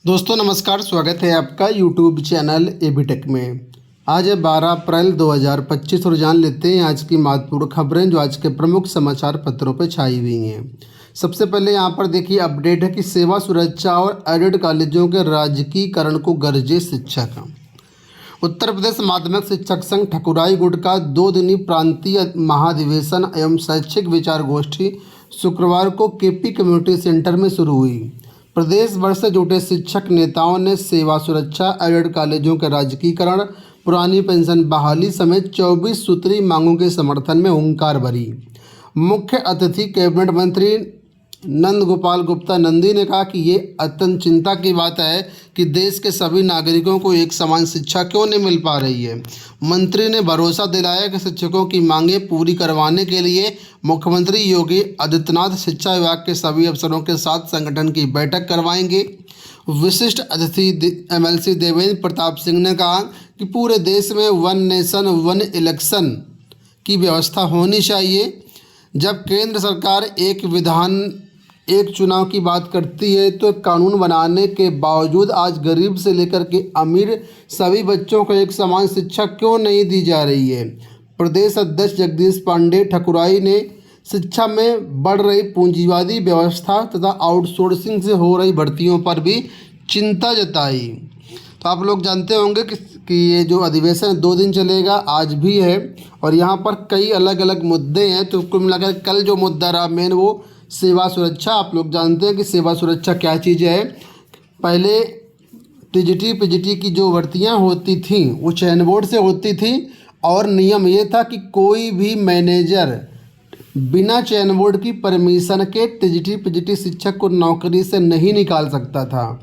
दोस्तों नमस्कार, स्वागत है आपका यूट्यूब चैनल एबी टेक में। आज है 12 अप्रैल 2025 और जान लेते हैं आज की महत्वपूर्ण खबरें जो आज के प्रमुख समाचार पत्रों पर छाई हुई हैं। सबसे पहले यहां पर देखिए अपडेट है कि सेवा सुरक्षा और एडेड कॉलेजों के राजकीकरण को गरजे शिक्षक। उत्तर प्रदेश माध्यमिक शिक्षक संघ ठकुराई गुट का 2 दिनी प्रांतीय महाधिवेशन एवं शैक्षिक विचार गोष्ठी शुक्रवार को केपी कम्युनिटी सेंटर में शुरू हुई। प्रदेश भर से जुटे शिक्षक नेताओं ने सेवा सुरक्षा, एडेड कॉलेजों के राजकीकरण, पुरानी पेंशन बहाली समेत 24 सूत्री मांगों के समर्थन में हुंकार भरी। मुख्य अतिथि कैबिनेट मंत्री नंद गोपाल गुप्ता नंदी ने कहा कि ये अत्यंत चिंता की बात है कि देश के सभी नागरिकों को एक समान शिक्षा क्यों नहीं मिल पा रही है। मंत्री ने भरोसा दिलाया कि शिक्षकों की मांगें पूरी करवाने के लिए मुख्यमंत्री योगी आदित्यनाथ शिक्षा विभाग के सभी अफसरों के साथ संगठन की बैठक करवाएंगे। विशिष्ट अतिथि एमएलसी देवेंद्र प्रताप सिंह ने कहा कि पूरे देश में वन नेशन वन इलेक्शन की व्यवस्था होनी चाहिए। जब केंद्र सरकार एक चुनाव की बात करती है तो कानून बनाने के बावजूद आज गरीब से लेकर के अमीर सभी बच्चों को एक समान शिक्षा क्यों नहीं दी जा रही है। प्रदेश अध्यक्ष जगदीश पांडे ठकुराई ने शिक्षा में बढ़ रही पूंजीवादी व्यवस्था तथा आउटसोर्सिंग से हो रही भर्तियों पर भी चिंता जताई। तो आप लोग जानते होंगे कि ये जो अधिवेशन 2 दिन चलेगा, आज भी है और यहाँ पर कई अलग अलग मुद्दे हैं। तो कुल मिलाकर कल जो मुद्दा रहा मेन वो सेवा सुरक्षा। आप लोग जानते हैं कि सेवा सुरक्षा क्या चीज़ है। पहले टीजीटी पीजीटी की जो भर्तियाँ होती थी वो चयन बोर्ड से होती थी और नियम ये था कि कोई भी मैनेजर बिना चयन बोर्ड की परमिशन के टीजीटी पीजीटी शिक्षक को नौकरी से नहीं निकाल सकता था,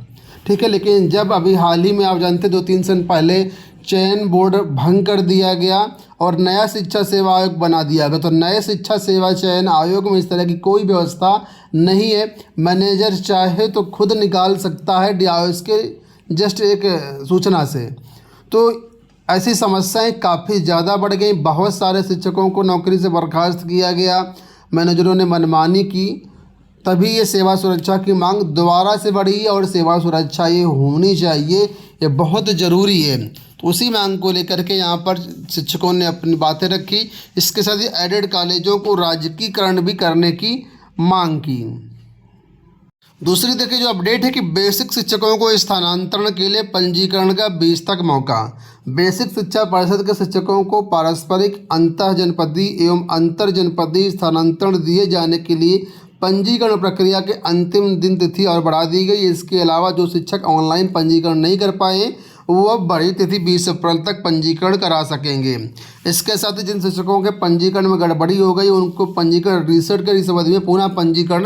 ठीक है। लेकिन जब अभी हाल ही में आप जानते 2-3 साल पहले चयन बोर्ड भंग कर दिया गया और नया शिक्षा सेवा आयोग बना दिया गया, तो नए शिक्षा सेवा चयन आयोग में इस तरह की कोई व्यवस्था नहीं है। मैनेजर चाहे तो खुद निकाल सकता है डीआईओएस के जस्ट एक सूचना से। तो ऐसी समस्याएं काफ़ी ज़्यादा बढ़ गई। बहुत सारे शिक्षकों को नौकरी से बर्खास्त किया गया, मैनेजरों ने मनमानी की, तभी ये सेवा सुरक्षा की मांग दोबारा से बढ़ी और सेवा सुरक्षा ये होनी चाहिए, ये बहुत ज़रूरी है। तो उसी मांग को लेकर के यहाँ पर शिक्षकों ने अपनी बातें रखी। इसके साथ ही एडेड कॉलेजों को राजकीकरण भी करने की मांग की। दूसरी देखिए जो अपडेट है कि बेसिक शिक्षकों को स्थानांतरण के लिए पंजीकरण का 20 तक मौका। बेसिक शिक्षा परिषद के शिक्षकों को पारस्परिक अंतः जनपदीय एवं अंतर जनपदीय स्थानांतरण दिए जाने के लिए पंजीकरण प्रक्रिया के अंतिम दिन तिथि और बढ़ा दी गई। इसके अलावा जो शिक्षक ऑनलाइन पंजीकरण नहीं कर पाए वो अब बड़ी तिथि 20 अप्रैल तक पंजीकरण करा सकेंगे। इसके साथ ही जिन शिक्षकों के पंजीकरण में गड़बड़ी हो गई उनको पंजीकरण रीसेट कर इस अवधि में पुनः पंजीकरण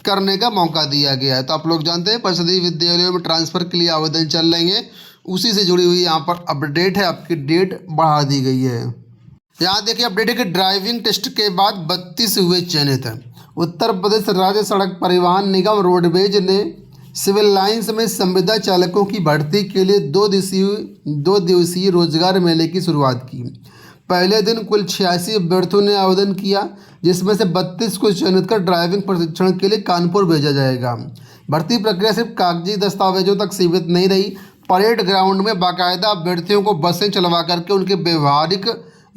करने का मौका दिया गया है। तो आप लोग जानते हैं परिषदीय विद्यालयों में ट्रांसफ़र के लिए आवेदन चल रहे हैं, उसी से जुड़ी हुई यहाँ पर अपडेट है, आपकी डेट बढ़ा दी गई है। यहाँ देखिए अपडेट है कि ड्राइविंग टेस्ट के बाद 32 हुए चयनित। उत्तर प्रदेश राज्य सड़क परिवहन निगम रोडवेज ने सिविल लाइंस में संविदा चालकों की भर्ती के लिए 2 दिवसीय रोजगार मेले की शुरुआत की। पहले दिन कुल 86 अभ्यर्थियों ने आवेदन किया, जिसमें से 32 को चयनित कर ड्राइविंग प्रशिक्षण के लिए कानपुर भेजा जाएगा। भर्ती प्रक्रिया सिर्फ कागजी दस्तावेजों तक सीमित नहीं रही। परेड ग्राउंड में बाकायदा अभ्यर्थियों को बसें चलवा करके उनके व्यवहारिक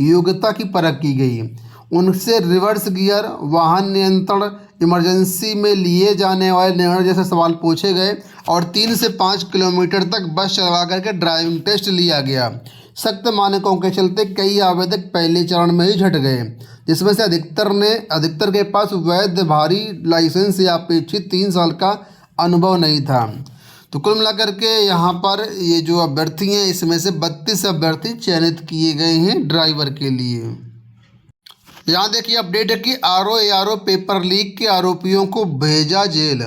योग्यता की परख की गई। उनसे रिवर्स गियर, वाहन नियंत्रण, इमरजेंसी में लिए जाने वाले निर्णय जैसे सवाल पूछे गए और 3 से 5 किलोमीटर तक बस चलवा करके ड्राइविंग टेस्ट लिया गया। सख्त मानकों के चलते कई आवेदक पहले चरण में ही झट गए, जिसमें से अधिकतर के पास वैध भारी लाइसेंस या अपेक्षित 3 साल का अनुभव नहीं था। तो कुल मिलाकर के यहाँ पर ये जो अभ्यर्थी हैं इसमें से 32 अभ्यर्थी चयनित किए गए हैं ड्राइवर के लिए। यहाँ देखिए अपडेट है कि आरओ पेपर लीक के आरोपियों को भेजा जेल।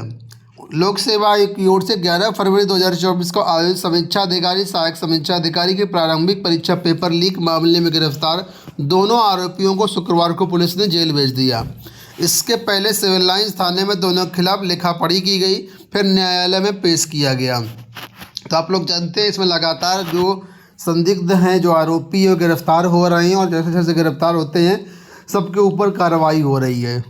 लोक सेवा आयोग की ओर से 11 फरवरी 2024 को आयोजित समीक्षा अधिकारी सहायक समीक्षा अधिकारी की प्रारंभिक परीक्षा पेपर लीक मामले में गिरफ्तार दोनों आरोपियों को शुक्रवार को पुलिस ने जेल भेज दिया। इसके पहले सिविल लाइंस थाने में दोनों के खिलाफ लिखापढ़ी की गई, फिर न्यायालय में पेश किया गया। तो आप लोग जानते हैं इसमें लगातार जो संदिग्ध हैं, जो आरोपी है, गिरफ्तार हो रहे हैं और जैसे जैसे गिरफ्तार होते हैं सबके ऊपर कार्रवाई हो रही है।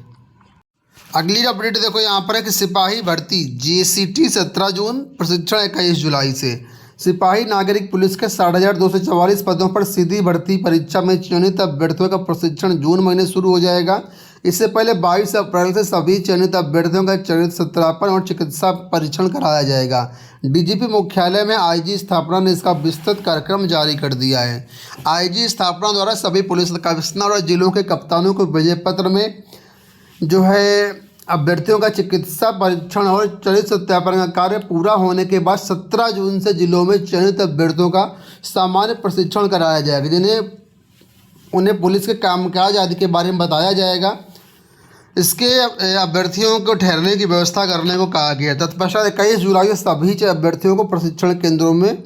अगली अपडेट देखो यहाँ पर है कि सिपाही भर्ती JCT 17 जून, प्रशिक्षण 21 जुलाई से। सिपाही नागरिक पुलिस के 60,244 पदों पर सीधी भर्ती परीक्षा में चयनित अभ्यर्थियों का प्रशिक्षण जून महीने शुरू हो जाएगा। इससे पहले 22 अप्रैल से सभी चयनित अभ्यर्थियों का चयनित सत्यापन और चिकित्सा परीक्षण कराया जाएगा। DGP मुख्यालय में IG स्थापना ने इसका विस्तृत कार्यक्रम जारी कर दिया है। IG स्थापना द्वारा सभी पुलिस कमिश्नर और जिलों के कप्तानों को भेजे पत्र में जो है अभ्यर्थियों का चिकित्सा परीक्षण और चयनित सत्यापन का कार्य पूरा होने के बाद 17 जून से जिलों में चयनित अभ्यर्थियों का सामान्य प्रशिक्षण कराया जाएगा, जिन्हें उन्हें पुलिस के कामकाज आदि के बारे में बताया जाएगा। इसके अभ्यर्थियों को ठहरने की व्यवस्था करने को कहा गया। तत्पश्चात 21 जुलाई से सभी अभ्यर्थियों को प्रशिक्षण केंद्रों में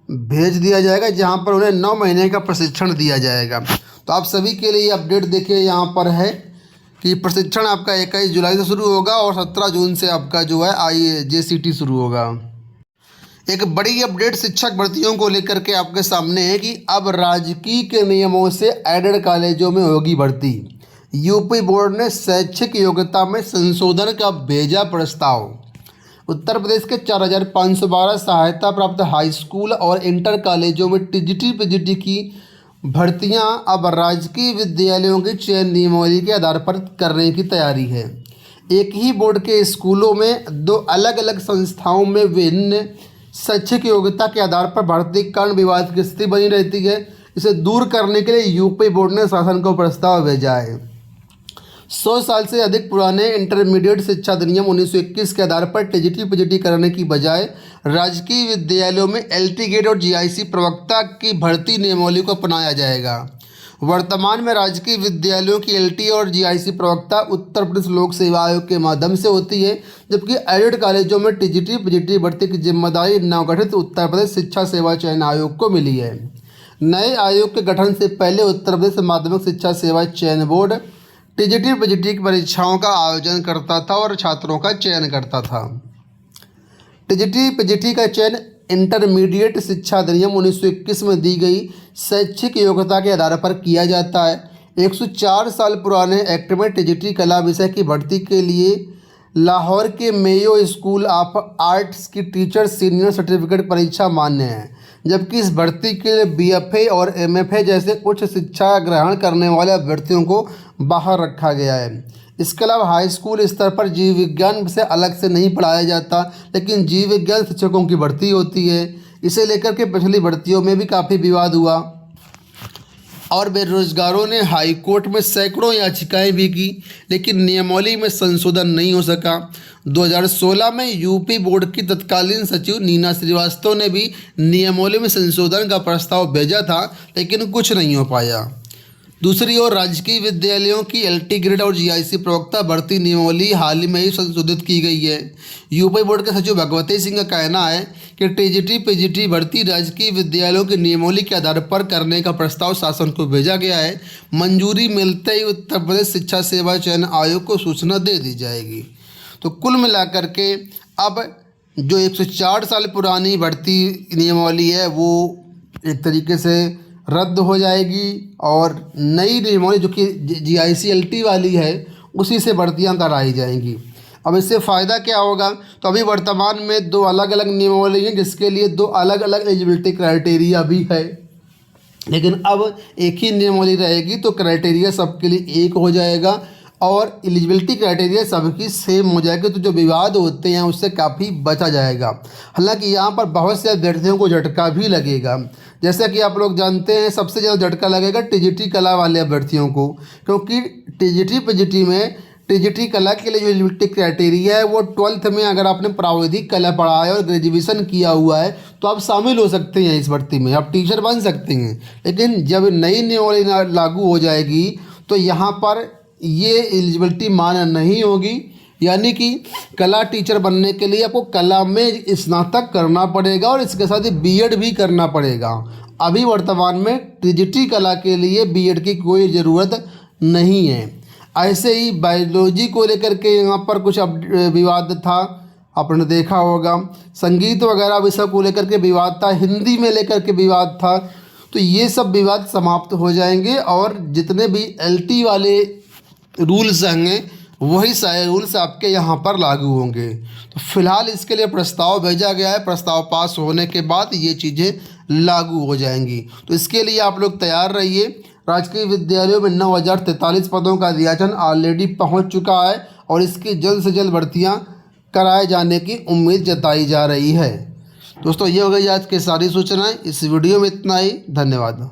भेज दिया जाएगा, जहां पर उन्हें 9 महीने का प्रशिक्षण दिया जाएगा। तो आप सभी के लिए अपडेट देखिए, यहाँ पर है कि प्रशिक्षण आपका 21 जुलाई से शुरू होगा और 17 जून से आपका जो है JCT शुरू होगा। एक बड़ी अपडेट शिक्षक भर्तियों को लेकर के आपके सामने है कि अब राजकीय के नियमों से एडेड कॉलेजों में होगी भर्ती। यूपी बोर्ड ने शैक्षिक योग्यता में संशोधन का भेजा प्रस्ताव। उत्तर प्रदेश के 4,512 सहायता प्राप्त हाई स्कूल और इंटर कॉलेजों में TGT PGT की भर्तियां अब राजकीय विद्यालयों के चयन नियमावली के आधार पर करने की तैयारी है। एक ही बोर्ड के स्कूलों में 2 अलग अलग संस्थाओं में विभिन्न शैक्षिक योग्यता के आधार पर भर्ती कारण विवाद की स्थिति बनी रहती है। इसे दूर करने के लिए यूपी बोर्ड ने शासन को प्रस्ताव भेजा है। 100 साल से अधिक पुराने इंटरमीडिएट शिक्षा अधिनियम 1921 के आधार पर TGT PGT करने की बजाय राजकीय विद्यालयों में LT ग्रेड और GIC प्रवक्ता की भर्ती नियमावली को अपनाया जाएगा। वर्तमान में राजकीय विद्यालयों की LT और GIC प्रवक्ता उत्तर प्रदेश लोक सेवा आयोग के माध्यम से होती है, जबकि एडेड कॉलेजों में TGT PGT भर्ती की जिम्मेदारी नवगठित उत्तर प्रदेश शिक्षा सेवा चयन आयोग को मिली है। नए आयोग के गठन से पहले उत्तर प्रदेश माध्यमिक शिक्षा सेवा चयन बोर्ड TGT PGT की परीक्षाओं का आयोजन करता था और छात्रों का चयन करता था। TGT PGT का चयन इंटरमीडिएट शिक्षा अधिनियम 1921 में दी गई शैक्षिक योग्यता के आधार पर किया जाता है। 104 साल पुराने एक्ट में TGT कला विषय की भर्ती के लिए लाहौर के मेयो स्कूल ऑफ आर्ट्स की टीचर सीनियर सर्टिफिकेट परीक्षा मान्य है, जबकि इस भर्ती के लिए BFA और MFA जैसे उच्च शिक्षा ग्रहण करने वाले अभ्यर्थियों को बाहर रखा गया है। इसके अलावा हाई स्कूल स्तर पर जीव विज्ञान से अलग से नहीं पढ़ाया जाता, लेकिन जीव विज्ञान शिक्षकों की भर्ती होती है। इसे लेकर के पिछली भर्तियों में भी काफ़ी विवाद हुआ और बेरोजगारों ने हाई कोर्ट में सैकड़ों याचिकाएं भी की, लेकिन नियमावली में संशोधन नहीं हो सका। 2016 में यूपी बोर्ड की तत्कालीन सचिव नीना श्रीवास्तव ने भी नियमावली में संशोधन का प्रस्ताव भेजा था, लेकिन कुछ नहीं हो पाया। दूसरी ओर राजकीय विद्यालयों की LT ग्रेड और GIC प्रवक्ता भर्ती नियमावली हाल ही में ही संशोधित की गई है। यूपी बोर्ड के सचिव भगवती सिंह का कहना है कि TGT PGT भर्ती राजकीय विद्यालयों की नियमावली के आधार पर करने का प्रस्ताव शासन को भेजा गया है। मंजूरी मिलते ही उत्तर प्रदेश शिक्षा सेवा चयन आयोग को सूचना दे दी जाएगी। तो कुल मिलाकर के अब जो 104 साल पुरानी भर्ती नियमावली है वो एक तरीके से रद्द हो जाएगी और नई नियमावली जो कि GIC LT वाली है उसी से भर्तियां कराई जाएंगी। अब इससे फ़ायदा क्या होगा? तो अभी वर्तमान में 2 अलग अलग नियमावली हैं, जिसके लिए 2 अलग अलग एलिजिबिलिटी क्राइटेरिया भी है, लेकिन अब एक ही नियमावली रहेगी तो क्राइटेरिया सबके लिए एक हो जाएगा और एलिजिबिलिटी क्राइटेरिया सबकी सेम हो जाएगी। तो जो विवाद होते हैं उससे काफ़ी बचा जाएगा। हालांकि यहाँ पर बहुत से अभ्यर्थियों को झटका भी लगेगा। जैसा कि आप लोग जानते हैं, सबसे ज़्यादा झटका लगेगा TGT कला वाले अभ्यर्थियों को, क्योंकि TGT PGT में TGT कला के लिए जो एलिजिबिलिटी क्राइटेरिया है वो 12th में अगर आपने प्राविधिक कला पढ़ा है और ग्रेजुएशन किया हुआ है तो आप शामिल हो सकते हैं इस भर्ती में, आप टीचर बन सकते हैं। लेकिन जब नई नियमावली लागू हो जाएगी तो यहाँ पर ये एलिजिबिलिटी मान्य नहीं होगी, यानी कि कला टीचर बनने के लिए आपको कला में स्नातक करना पड़ेगा और इसके साथ ही B.Ed भी करना पड़ेगा। अभी वर्तमान में TGT कला के लिए B.Ed की कोई ज़रूरत नहीं है। ऐसे ही बायोलॉजी को लेकर के यहाँ पर कुछ विवाद था, आपने देखा होगा। संगीत वगैरह विषय को लेकर के विवाद था, हिंदी में लेकर के विवाद था। तो ये सब विवाद समाप्त हो जाएंगे और जितने भी LT वाले रूल्स हैं वही सारे रूल्स आपके यहाँ पर लागू होंगे। तो फिलहाल इसके लिए प्रस्ताव भेजा गया है, प्रस्ताव पास होने के बाद ये चीज़ें लागू हो जाएंगी। तो इसके लिए आप लोग तैयार रहिए। राजकीय विद्यालयों में 9043 पदों का अध्याचन ऑलरेडी पहुँच चुका है और इसकी जल्द से जल्द भर्तियाँ कराए जाने की उम्मीद जताई जा रही है। दोस्तों, ये हो गई आज की सारी सूचनाएं। इस वीडियो में इतना ही। धन्यवाद।